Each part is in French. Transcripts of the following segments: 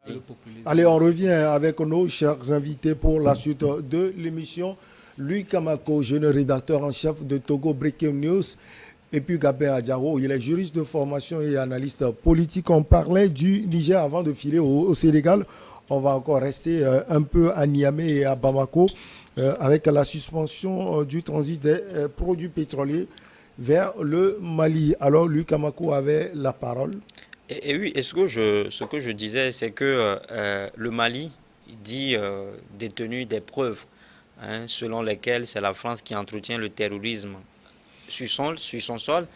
Le populisme. Allez, on revient avec nos chers invités pour la suite de l'émission. Louis Kamako, jeune rédacteur en chef de Togo Breaking News. Et puis Gabé Adjaro, il est juriste de formation et analyste politique. On parlait du Niger avant de filer au Sénégal. On va encore rester un peu à Niamey et à Bamako avec la suspension du transit des produits pétroliers vers le Mali. Alors, Louis Kamako avait la parole. Et oui, ce que je disais, c'est que le Mali dit détenu des preuves, hein, selon lesquelles c'est la France qui entretient le terrorisme sur son sol.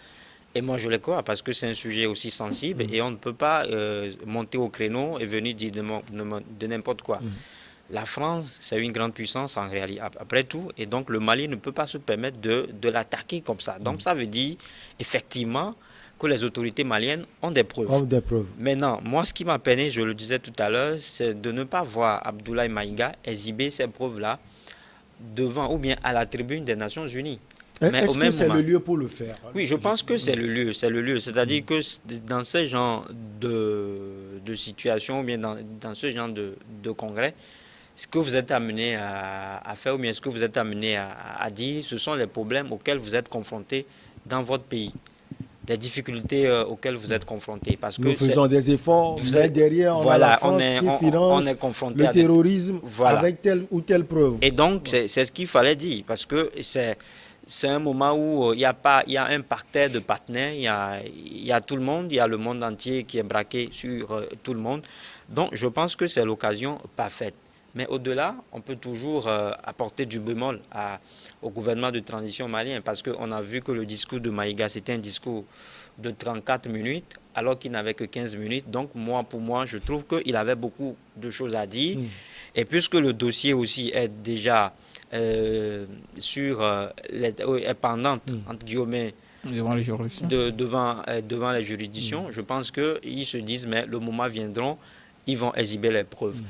Et moi, je le crois parce que c'est un sujet aussi sensible et on ne peut pas monter au créneau et venir dire de n'importe quoi. La France, c'est une grande puissance en réalité, après tout, et donc le Mali ne peut pas se permettre de l'attaquer comme ça. Donc ça veut dire effectivement que les autorités maliennes ont des preuves. Maintenant, moi, ce qui m'a peiné, je le disais tout à l'heure, c'est de ne pas voir Abdoulaye Maïga exhiber ces preuves-là devant ou bien à la tribune des Nations Unies. Est-ce que c'est le lieu pour le faire? Oui, je pense que c'est le lieu. C'est-à-dire que dans ce genre de situation ou bien dans ce genre de congrès, ce que vous êtes amené à faire ou bien ce que vous êtes amené à dire, ce sont les problèmes auxquels vous êtes confrontés dans votre pays. Les difficultés auxquelles vous êtes confrontés. Parce que nous faisons des efforts, mais derrière, on a la France qui finance le terrorisme avec telle ou telle preuve. Et donc, c'est ce qu'il fallait dire, parce que c'est un moment où il y a un parterre de partenaires, il y a tout le monde, il y a le monde entier qui est braqué sur tout le monde. Donc, je pense que c'est l'occasion parfaite. Mais au-delà, on peut toujours apporter du bémol au gouvernement de transition malien parce qu'on a vu que le discours de Maïga, c'était un discours de 34 minutes alors qu'il n'avait que 15 minutes. Donc, pour moi, je trouve qu'il avait beaucoup de choses à dire. Et puisque le dossier aussi est déjà est pendante, entre guillemets, devant les juridictions, devant les juridictions, je pense qu'ils se disent, mais le moment viendra, ils vont exhiber les preuves.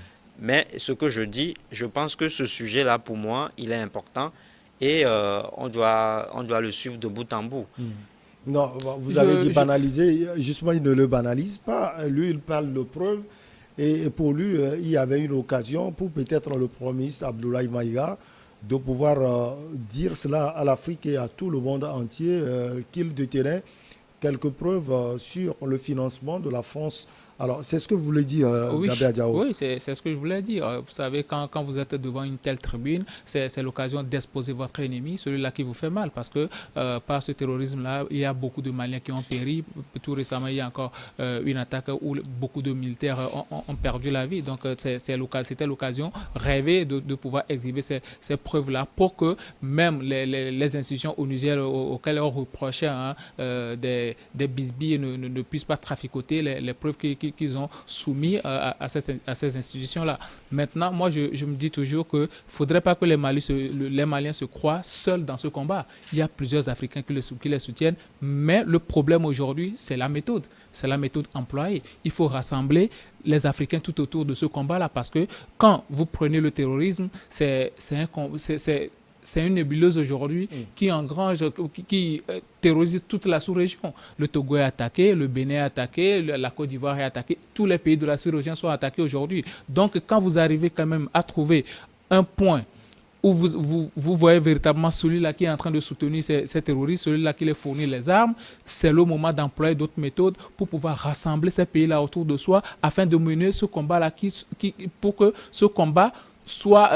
Mais ce que je dis, je pense que ce sujet-là, pour moi, il est important et on doit le suivre de bout en bout. Non, vous avez dit banaliser. Justement, il ne le banalise pas. Lui, il parle de preuves. Et pour lui, il y avait une occasion pour peut-être le Premier ministre Abdoulaye Maïga de pouvoir dire cela à l'Afrique et à tout le monde entier qu'il détenait quelques preuves sur le financement de la France. Alors, c'est ce que vous voulez dire, Gabé Adjao. Oui, c'est ce que je voulais dire. Vous savez, quand vous êtes devant une telle tribune, c'est l'occasion d'exposer votre ennemi, celui-là qui vous fait mal. Parce que par ce terrorisme-là, il y a beaucoup de Maliens qui ont péri. Tout récemment, il y a encore une attaque où beaucoup de militaires ont perdu la vie. Donc, c'était l'occasion rêvée de pouvoir exhiber ces preuves-là pour que même les institutions onusiennes auxquelles on reprochait des bisbilles ne puissent pas traficoter les preuves qu'ils ont soumis à ces institutions-là. Maintenant, moi, je me dis toujours qu'il ne faudrait pas que les Maliens se croient seuls dans ce combat. Il y a plusieurs Africains qui les soutiennent, mais le problème aujourd'hui, c'est la méthode. C'est la méthode employée. Il faut rassembler les Africains tout autour de ce combat-là parce que quand vous prenez le terrorisme, c'est une nébuleuse aujourd'hui qui engrange, qui terrorise toute la sous-région. Le Togo est attaqué, le Bénin est attaqué, la Côte d'Ivoire est attaquée. Tous les pays de la sous-région sont attaqués aujourd'hui. Donc, quand vous arrivez quand même à trouver un point où vous voyez véritablement celui-là qui est en train de soutenir ces terroristes, celui-là qui les fournit les armes, c'est le moment d'employer d'autres méthodes pour pouvoir rassembler ces pays-là autour de soi afin de mener ce combat-là pour que ce combat soit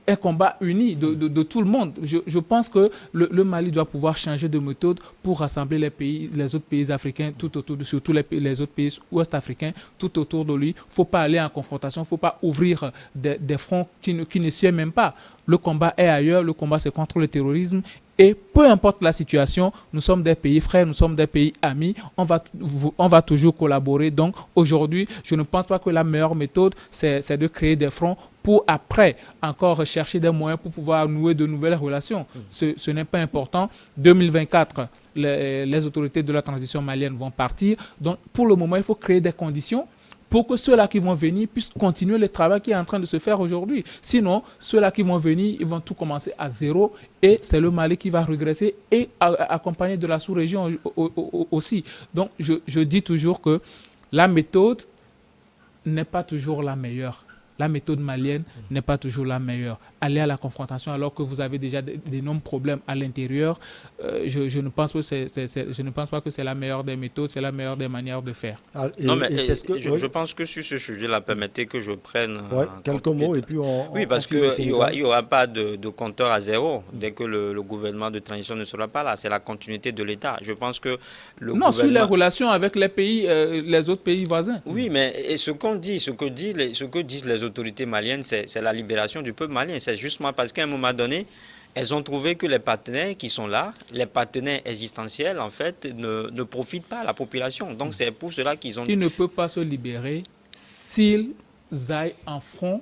un combat uni de tout le monde. Je pense que le Mali doit pouvoir changer de méthode pour rassembler les autres pays africains tout autour de, surtout les autres pays ouest-africains tout autour de lui. Il ne faut pas aller en confrontation, il ne faut pas ouvrir des fronts qui ne sied même pas. Le combat est ailleurs, le combat c'est contre le terrorisme. Et peu importe la situation, nous sommes des pays frères, nous sommes des pays amis, on va toujours collaborer. Donc aujourd'hui, je ne pense pas que la meilleure méthode, c'est de créer des fronts pour après encore rechercher des moyens pour pouvoir nouer de nouvelles relations. Ce n'est pas important. 2024, les autorités de la transition malienne vont partir. Donc pour le moment, il faut créer des conditions pour que ceux-là qui vont venir puissent continuer le travail qui est en train de se faire aujourd'hui. Sinon, ceux-là qui vont venir, ils vont tout commencer à zéro et c'est le Mali qui va régresser et accompagné de la sous-région aussi. Donc, je dis toujours que la méthode n'est pas toujours la meilleure. La méthode malienne n'est pas toujours la meilleure. Aller à la confrontation alors que vous avez déjà d'énormes problèmes à l'intérieur, je ne pense pas que c'est la meilleure des méthodes, c'est la meilleure des manières de faire. Non, mais je pense que sur ce sujet-là, permettez que je prenne quelques mots et puis Oui, parce qu'il n'y aura pas de compteur à zéro dès que le gouvernement de transition ne sera pas là. C'est la continuité de l'État. Je pense que sur les relations avec les pays, les autres pays voisins. Oui, mais ce que disent les autorités maliennes, c'est la libération du peuple malien. C'est justement parce qu'à un moment donné, elles ont trouvé que les partenaires qui sont là, les partenaires existentiels, en fait, ne profitent pas à la population. Donc c'est pour cela qu'ils ont... Ils ne peuvent pas se libérer s'ils aillent en front,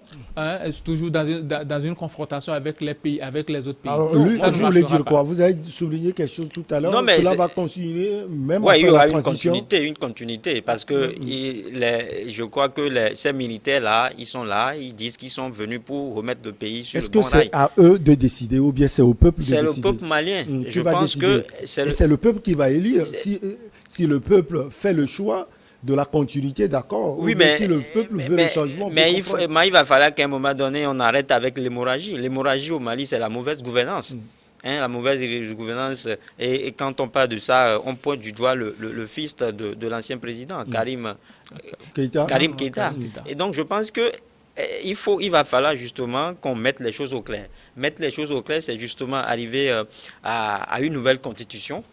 toujours dans une confrontation avec les pays, avec les autres pays. Alors, lui, je voulais dire quoi? Vous avez souligné quelque chose tout à l'heure. Cela va continuer même après la transition. Il y aura une continuité, parce que je crois que ces militaires-là, ils sont là, ils disent qu'ils sont venus pour remettre le pays sur le bon rail. Est-ce que c'est à eux de décider ou bien c'est au peuple de décider? C'est le peuple malien. Je pense que c'est le peuple qui va élire. Si le peuple fait le choix de la continuité, d'accord. Oui, mais si le peuple veut le changement. Mais il va falloir qu'à un moment donné, on arrête avec l'hémorragie. L'hémorragie au Mali, c'est la mauvaise gouvernance. La mauvaise gouvernance. Et quand on parle de ça, on pointe du doigt le fils de l'ancien président, Karim Keïta. Et donc, je pense que il va falloir justement qu'on mette les choses au clair. Mettre les choses au clair, c'est justement arriver à une nouvelle constitution.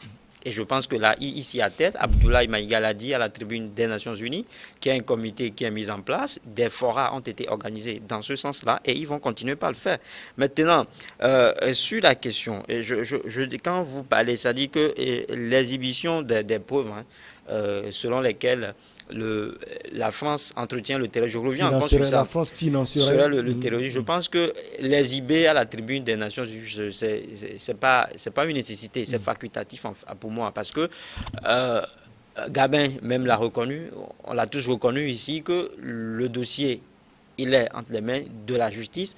Et je pense que là, ici à tête, Abdoulaye Maïga l'a dit à la tribune des Nations Unies, qu'il y a un comité qui est mis en place, des forats ont été organisés dans ce sens-là et ils vont continuer par le faire. Maintenant, sur la question, et quand vous parlez, ça dit que l'exhibition des preuves, selon lesquelles la France entretient le terrorisme. Je reviens encore sur ça. La France financerait le terrorisme. Je pense que les IB à la tribune des Nations Unies, c'est pas une nécessité, c'est facultatif pour moi. Parce que Gabin même l'a reconnu, on l'a tous reconnu ici, que le dossier, il est entre les mains de la justice.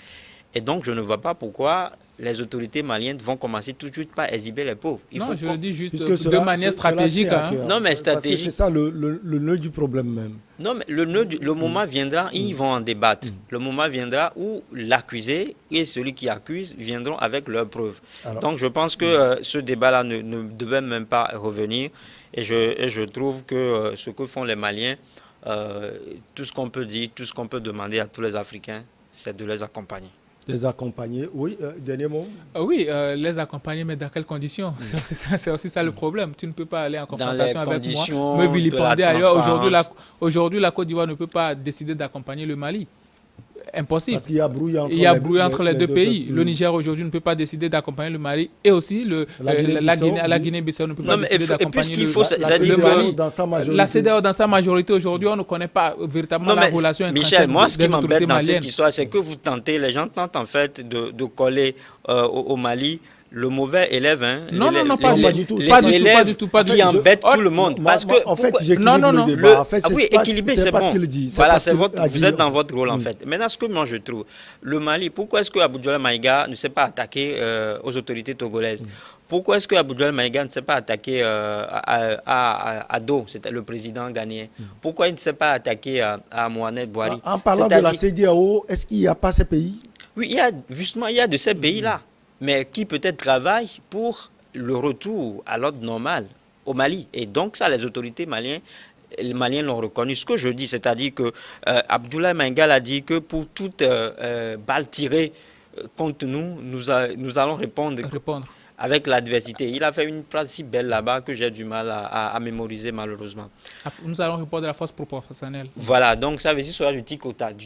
Et donc, je ne vois pas pourquoi les autorités maliennes vont commencer tout de suite par exhiber les pauvres. Je le dis juste de manière stratégique. Non, mais stratégique. C'est ça le nœud du problème même. Non, mais le moment viendra, ils vont en débattre. Le moment viendra où l'accusé et celui qui accuse viendront avec leurs preuves. Donc, je pense que ce débat-là ne devait même pas revenir. Et je trouve que ce que font les Maliens, tout ce qu'on peut dire, tout ce qu'on peut demander à tous les Africains, c'est de les accompagner. Les accompagner, oui, dernier mot. Oui, les accompagner, mais dans quelles conditions? C'est aussi ça le problème. Tu ne peux pas aller en confrontation avec moi, me vilipender ailleurs. Aujourd'hui, la Côte d'Ivoire ne peut pas décider d'accompagner le Mali. Impossible. Parce qu'il y a brouille entre les deux pays. Le Niger aujourd'hui ne peut pas décider d'accompagner le Mali et aussi la Guinée-Bissau ne peut pas décider d'accompagner le Mali. La CEDEAO dans sa majorité aujourd'hui, on ne connaît pas véritablement la relation intrinsèque. Michel, moi ce qui m'embête dans cette histoire, c'est que les gens tentent en fait de coller au Mali le mauvais élève, non, pas du tout. Qui embête tout le monde. Parce que, en fait, j'équilibre le débat. En fait, équilibrer, c'est bon. Voilà, vous êtes dans votre rôle, en fait. Maintenant, ce que moi je trouve, le Mali, pourquoi est-ce que Abdoulaye Maïga ne s'est pas attaqué aux autorités togolaises? Pourquoi est-ce que Abdoulaye Maïga ne s'est pas attaqué à Do, c'était le président ghanéen? Pourquoi il ne s'est pas attaqué à Mohamed Bouhari? En parlant de la CEDEAO, est-ce qu'il n'y a pas ces pays? Oui, justement, il y a de ces pays-là, mais qui peut-être travaillent pour le retour à l'ordre normal au Mali. Et donc ça, les autorités maliennes, les Maliens l'ont reconnu. Ce que je dis, c'est-à-dire que Abdoulaye Maïga a dit que pour toute balle tirée contre nous, nous allons répondre. Avec l'adversité. Il a fait une phrase si belle là-bas que j'ai du mal à mémoriser malheureusement. Nous allons répondre à la force proportionnelle. Voilà, donc ça veut dire soit du tic au tac,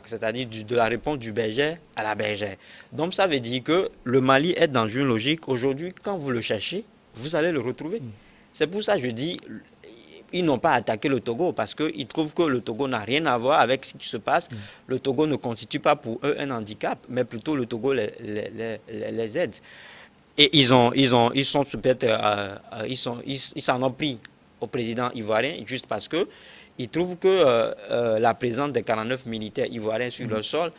c'est-à-dire de la réponse du berger à la bergère. Donc ça veut dire que le Mali est dans une logique. Aujourd'hui, quand vous le cherchez, vous allez le retrouver. C'est pour ça que je dis, ils n'ont pas attaqué le Togo parce qu'ils trouvent que le Togo n'a rien à voir avec ce qui se passe. Le Togo ne constitue pas pour eux un handicap, mais plutôt le Togo les aide. Et ils s'en ont pris au président ivoirien juste parce que ils trouvent que la présence des 49 militaires ivoiriens sur leur sol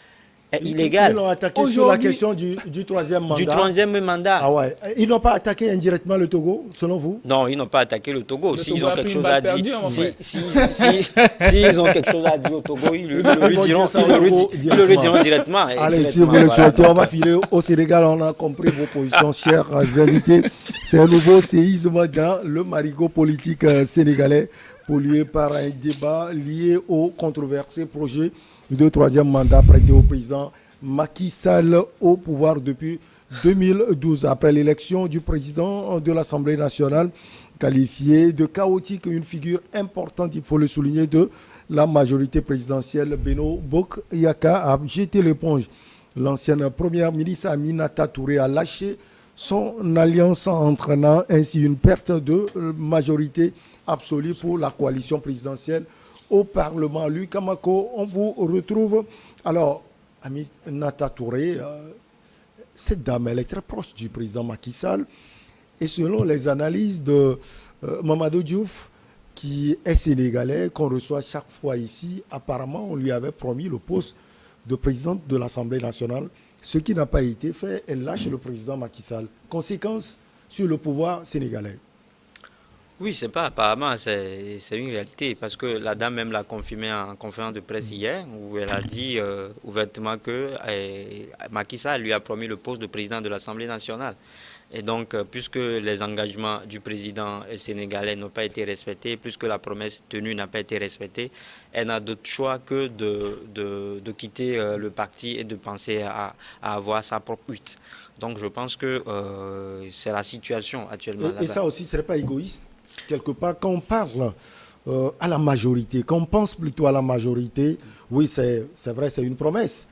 est illégale. Ils l'ont attaqué sur la question du troisième mandat. Du troisième mandat. Ah ouais. Ils n'ont pas attaqué indirectement le Togo, selon vous? Non, ils n'ont pas attaqué le Togo. S'ils ont quelque chose à dire, s'ils ont quelque chose à dire au Togo, ils le lui diront directement. Allez, si vous le souhaitez, on va filer au Sénégal. On a compris vos positions, chers invités. C'est un nouveau séisme dans le marigot politique sénégalais, pollué par un débat lié au controversé projet de troisième mandat prêté au président Macky Sall au pouvoir depuis 2012. Après l'élection du président de l'Assemblée nationale, qualifié de chaotique, une figure importante, il faut le souligner, de la majorité présidentielle, Beno Bokayaka, a jeté l'éponge. L'ancienne première ministre Aminata Touré a lâché son alliance, entraînant ainsi une perte de majorité absolue pour la coalition présidentielle au Parlement. Lui, Kamako, on vous retrouve. Alors, Aminata Touré, cette dame, elle est très proche du président Macky Sall. Et selon les analyses de Mamadou Diouf, qui est sénégalais, qu'on reçoit chaque fois ici, apparemment, on lui avait promis le poste de présidente de l'Assemblée nationale. Ce qui n'a pas été fait, elle lâche le président Macky Sall. Conséquence sur le pouvoir sénégalais. Oui, c'est pas apparemment, c'est une réalité, parce que la dame même l'a confirmé en conférence de presse hier, où elle a dit ouvertement que Macky Sall lui a promis le poste de président de l'Assemblée nationale. Et donc, puisque les engagements du président sénégalais n'ont pas été respectés, puisque la promesse tenue n'a pas été respectée, elle n'a d'autre choix que de quitter le parti et de penser à avoir sa propre lutte. Donc, je pense que c'est la situation actuellement. Et ça aussi, ce serait pas égoïste? Quelque part, quand on parle à la majorité, quand on pense plutôt à la majorité, oui, c'est vrai, c'est une promesse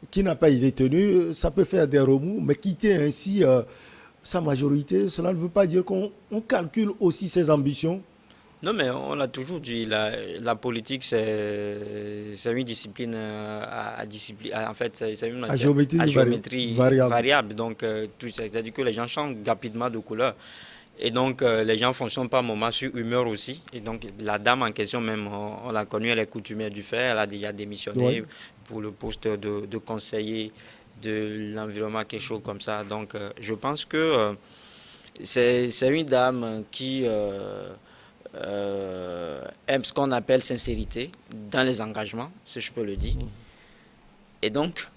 qui n'a pas été tenue. Ça peut faire des remous, mais quitter ainsi sa majorité, cela ne veut pas dire qu'on calcule aussi ses ambitions. Non, mais on l'a toujours dit, la politique, c'est une discipline en fait, c'est une à géométrie variable. Donc, c'est-à-dire que les gens changent rapidement de couleur. Et donc, les gens fonctionnent par moment sur humeur aussi. Et donc, la dame en question, même, on l'a connue, elle est coutumière du fer. Elle a déjà démissionné pour le poste de conseiller de l'environnement, quelque chose comme ça. Donc, je pense que c'est une dame qui aime ce qu'on appelle sincérité dans les engagements, si je peux le dire. Et donc,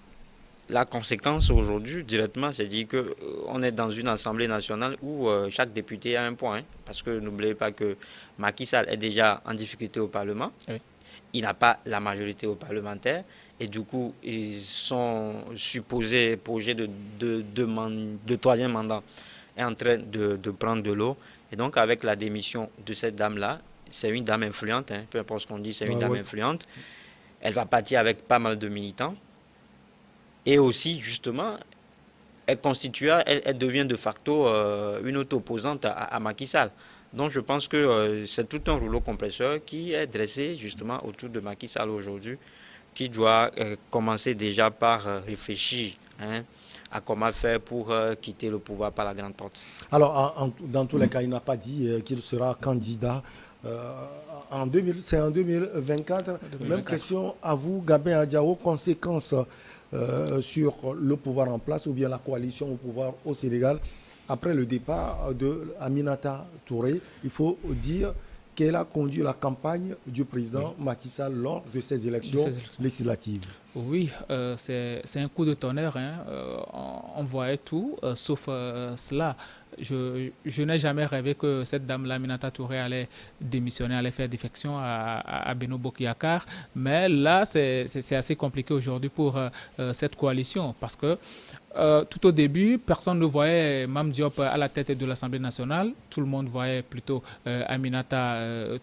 la conséquence aujourd'hui, directement, c'est dire qu'on est dans une Assemblée nationale où chaque député a un point. Parce que n'oubliez pas que Macky Sall est déjà en difficulté au Parlement. Oui. Il n'a pas la majorité au parlementaire. Et du coup, ils sont supposés, projet de troisième mandat est en train de prendre de l'eau. Et donc, avec la démission de cette dame-là, c'est une dame influente, hein, peu importe ce qu'on dit, c'est une dame influente. Elle va partir avec pas mal de militants. Et aussi, justement, elle devient de facto une autre opposante à Macky Sall. Donc, je pense que c'est tout un rouleau compresseur qui est dressé justement autour de Macky Sall aujourd'hui, qui doit commencer déjà par réfléchir à comment faire pour quitter le pouvoir par la grande porte. Alors, dans tous les cas, il n'a pas dit qu'il sera candidat. C'est en 2024. Même question à vous, Gabin Adjao, conséquences sur le pouvoir en place ou bien la coalition au pouvoir au Sénégal après le départ de Aminata Touré. Il faut dire qu'elle a conduit la campagne du président Macky Sall lors de ces élections législatives. Oui, c'est un coup de tonnerre. On voyait tout, sauf cela. Je n'ai jamais rêvé que cette dame-là, Aminata Touré, allait démissionner, allait faire défection à Beno Bokayaka. Mais là, c'est assez compliqué aujourd'hui pour cette coalition parce que tout au début, personne ne voyait Mame Diop à la tête de l'Assemblée nationale. Tout le monde voyait plutôt Aminata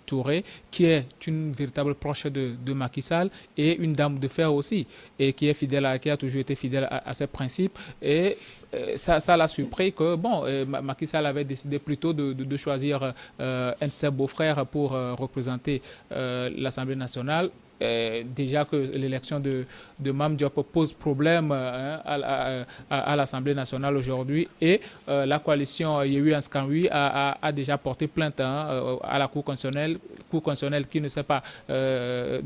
Touré, qui est une véritable proche de Macky Sall et une dame de fer aussi, et qui a toujours été fidèle à ses principes. Et ça l'a surpris que Macky Sall avait décidé plutôt de choisir un de ses beaux-frères pour représenter l'Assemblée nationale. Déjà que l'élection de Mame Diop pose problème à l'Assemblée nationale aujourd'hui et la coalition Yewwi Askanwi a déjà porté plainte à la Cour constitutionnelle Cour constitutionnelle qui ne s'est pas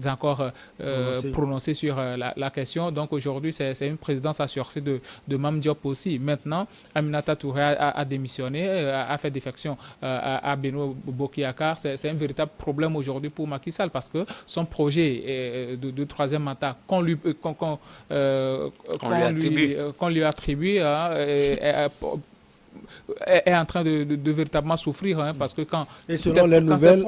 encore prononcé sur la question. Donc aujourd'hui, c'est une présidence à sursis de Mame Diop aussi. Maintenant, Aminata Touré a démissionné, a fait défection à Benoît Bokuyakar. C'est un véritable problème aujourd'hui pour Macky Sall parce que son projet de troisième mandat qu'on lui attribue est en train de véritablement souffrir parce que quand... Et selon les nouvelles,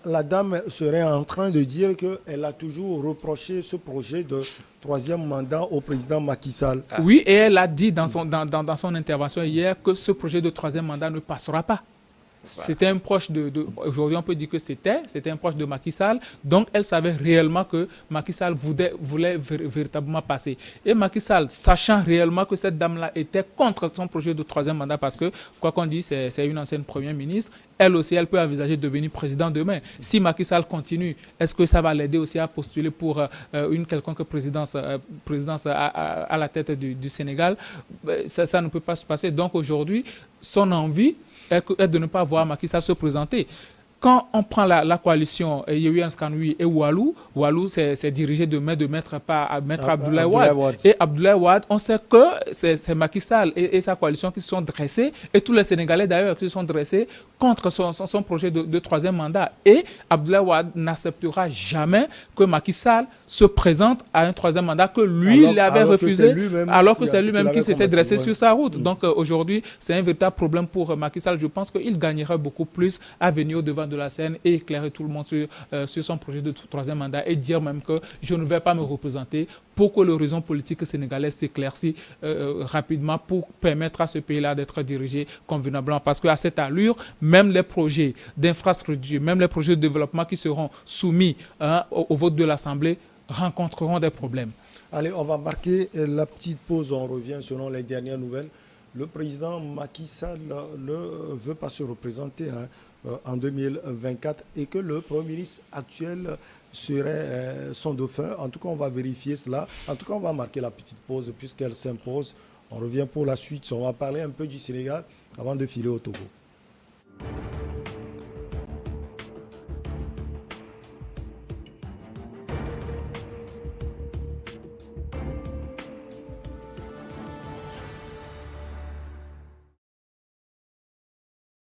la dame serait en train de dire qu'elle a toujours reproché ce projet de troisième mandat au président Macky Sall. Oui, et elle a dit dans son intervention hier que ce projet de troisième mandat ne passera pas. C'était un proche aujourd'hui on peut dire que c'était un proche de Macky Sall, donc elle savait réellement que Macky Sall voulait véritablement passer. Et Macky Sall, sachant réellement que cette dame-là était contre son projet de troisième mandat, parce que, quoi qu'on dise, c'est une ancienne première ministre, elle aussi, elle peut envisager de devenir président demain. Si Macky Sall continue, est-ce que ça va l'aider aussi à postuler pour une quelconque présidence à la tête du Sénégal? Ça ne peut pas se passer. Donc aujourd'hui, son envie est de ne pas voir Macky Sall se présenter. Quand on prend la coalition Yewwi Askan Wi et Wallu c'est dirigé de maître Abdoulaye Wade. Et Abdoulaye Wade, on sait que c'est Macky Sall et sa coalition qui se sont dressés, et tous les Sénégalais d'ailleurs qui se sont dressés contre son projet de troisième mandat. Et Abdoulaye Wade n'acceptera jamais que Macky Sall se présente à un troisième mandat que lui, il avait refusé, alors que c'est lui-même qui s'était dressé sur sa route. Donc aujourd'hui, c'est un véritable problème pour Macky Sall. Je pense qu'il gagnerait beaucoup plus à venir au-devant de la scène et éclairer tout le monde sur son projet de troisième mandat et dire même que je ne vais pas me représenter pour que l'horizon politique sénégalais s'éclaircisse rapidement pour permettre à ce pays-là d'être dirigé convenablement. Parce qu'à cette allure, même les projets d'infrastructure, même les projets de développement qui seront soumis au vote de l'Assemblée rencontreront des problèmes. Allez, on va marquer la petite pause. On revient selon les dernières nouvelles. Le président Macky Sall ne veut pas se représenter en 2024 et que le Premier ministre actuel serait son dauphin. En tout cas, on va vérifier cela. En tout cas, on va marquer la petite pause puisqu'elle s'impose. On revient pour la suite. On va parler un peu du Sénégal avant de filer au Togo.